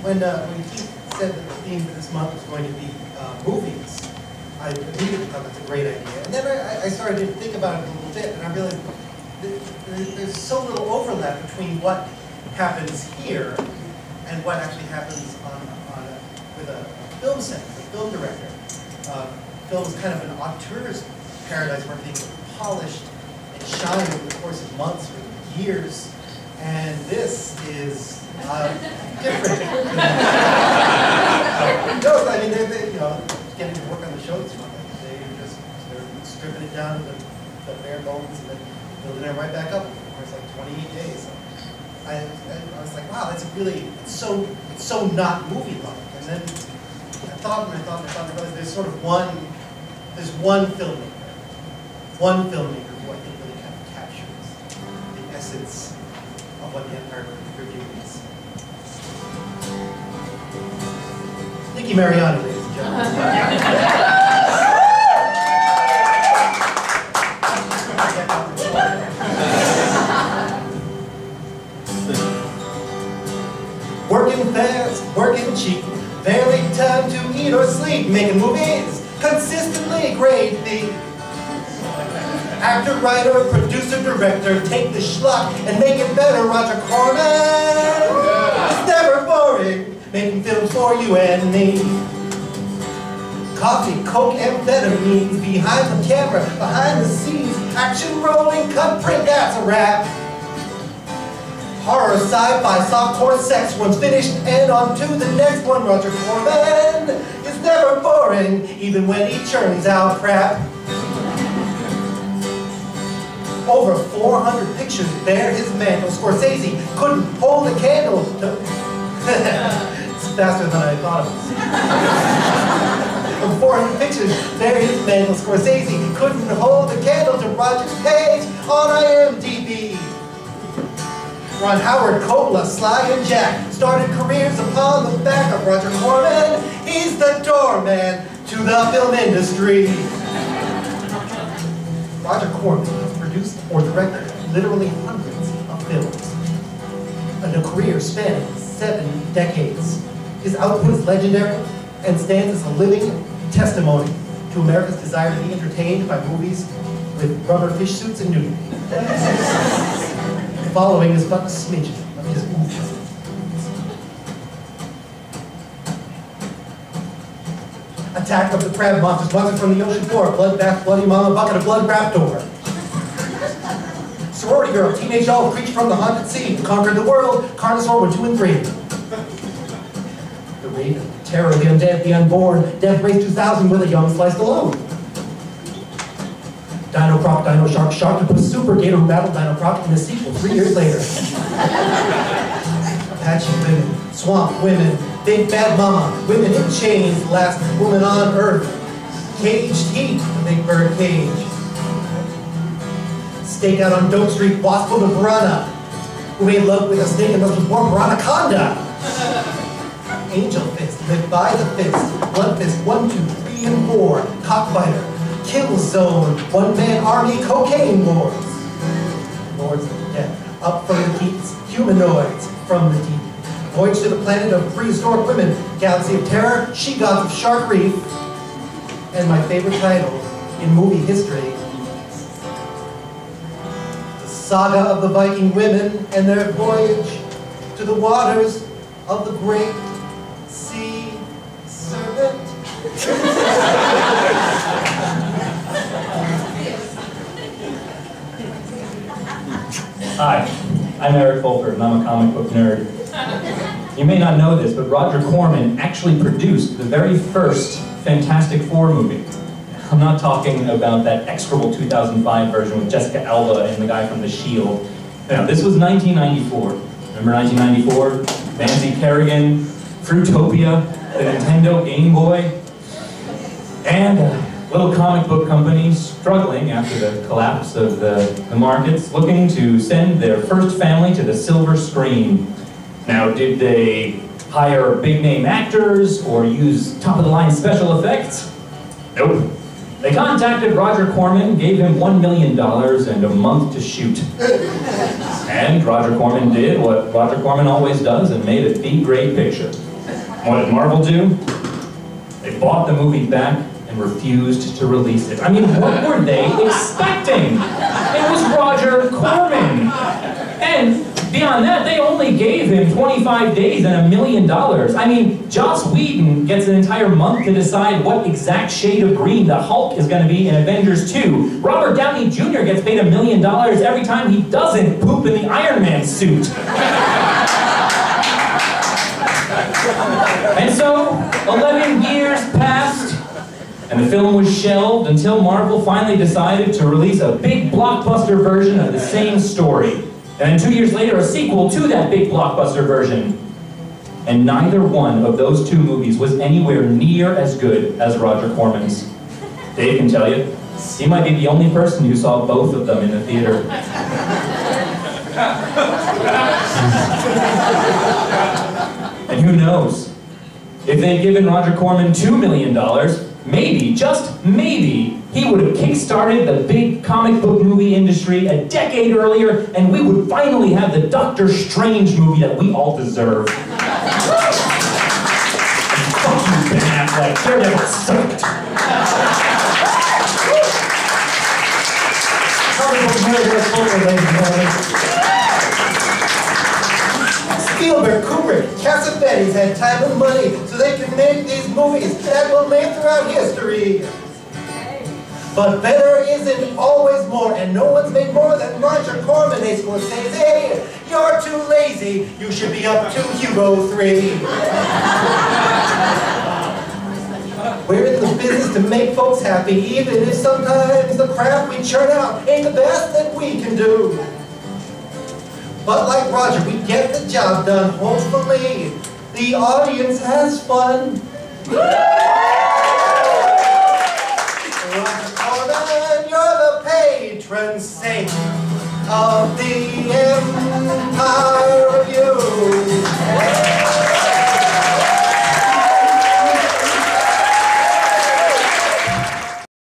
When Keith said that the theme for this month was going to be movies, I immediately thought that's a great idea. And then I started to think about it a little bit, and I realized there's so little overlap between what happens here and what actually happens with a film set, with a film director. Film is kind of an auteur's paradise where everything is polished and shines over the course of months or years, and this is different. No, I mean, they're getting to work on the show this month. They're stripping it down to the bare bones and then building it right back up. Of course, like 28 days. So I was like, wow, that's really, it's so not movie-like. And then I thought, and I realized there's sort of there's one filmmaker who I think really kind of captures the essence of what the Empire Review is. Nicky Mariani, ladies and gentlemen. Working fast, working cheap, barely time to eat or sleep, making movies consistently grade B. Actor, writer, producer, director, take the schlock and make it better, Roger Corman. It's never boring, making films for you and me. Coffee, coke, amphetamines, behind the camera, behind the scenes, action rolling, cut print, that's a wrap. Horror, sci-fi, softcore, sex, one's finished, and on to the next one. Roger Corman is never boring, even when he churns out crap. Over 400 pictures bear his mantle. Scorsese couldn't hold a candle to... It's faster than I thought it was. Over 400 pictures bear his mantle. Scorsese couldn't hold a candle to Roger's page on IMDb. Ron Howard, Coppola, Sly, and Jack started careers upon the back of Roger Corman. He's the doorman to the film industry. Roger Corman has produced or directed literally hundreds of films, and a career spanning 7 decades. His output is legendary and stands as a living testimony to America's desire to be entertained by movies with rubber fish suits and nudity. The following is but a smidgen of his movies. Attack of the Crab Monsters, Monsters from the Ocean Floor, Bloodbath, Bloody Mama, Bucket of Blood, Raptor. Sorority Girl, Teenage Doll, Creature from the Haunted Sea, Conquered the World, Carnosaur 1, 2, and 3. The Raven, Terror of the Undead, the Unborn, Death Race 2000 with a Young Sliced Alone. Dino Croc, Dino Shark, Sharktopus, Super Gator who battled Dino Croc in a sequel 3 years later. Apache Women, Swamp Women, Big Bad Mama, Women in Chains, Last Woman on Earth, Caged Heat, the Big Bird Cage. Stakeout on Dope Street, Wasp of the Piranha, who made love with a snake and thus was born Piranaconda. Angel Fist, Live by the Fist, Blood Fist 1, 2, 3, and 4, Cockfighter, Kill Zone, One Man Army, Cocaine Wars. Lords of the Dead, Up from the Deeps, Humanoids from the Deep, Voyage to the Planet of Prehistoric Women, Galaxy of Terror, She-Gods of Shark Reef, and my favorite title in movie history, The Saga of the Viking Women and Their Voyage to the Waters of the Great Sea Serpent. Hi, I'm Eric Fulford, and I'm a comic book nerd. You may not know this, but Roger Corman actually produced the very first Fantastic Four movie. I'm not talking about that execrable 2005 version with Jessica Alba and the guy from The Shield. No, this was 1994. Remember 1994? Nancy Kerrigan, Fruitopia, the Nintendo Game Boy, and little comic book companies struggling after the collapse of the markets, looking to send their first family to the silver screen. Now, did they hire big-name actors or use top-of-the-line special effects? Nope. They They contacted Roger Corman, gave him $1 million and a month to shoot. And Roger Corman did what Roger Corman always does and made a B-grade picture. What did Marvel do? They bought the movie back and refused to release it. I mean, what were they expecting? It was Roger Corman. And beyond that, they only gave him 25 days and $1 million. I mean, Joss Whedon gets an entire month to decide what exact shade of green the Hulk is going to be in Avengers 2. Robert Downey Jr. gets paid $1 million every time he doesn't poop in the Iron Man suit. And so, 11 years passed, and the film was shelved until Marvel finally decided to release a big blockbuster version of the same story. And then 2 years later, a sequel to that big blockbuster version. And neither one of those two movies was anywhere near as good as Roger Corman's. Dave can tell you, he might be the only person who saw both of them in the theater. And who knows? If they'd given Roger Corman $2 million, maybe, just maybe, he would have kick-started the big comic book movie industry a decade earlier, and we would finally have the Doctor Strange movie that we all deserve. And fuck you, Ben Affleck, Daredevil sucked. Spielberg, Kubrick, Cassavetes had time and money so they could make these movies that will live throughout history. But better isn't always more, and no one's made more than Roger Corman. They Scorsese, you're too lazy. You should be up to Hugo 3. We're in the business to make folks happy, even if sometimes the crap we churn out ain't the best that we can do. But like Roger, we get the job done. Hopefully, the audience has fun. Roger Corman, you're the patron saint of the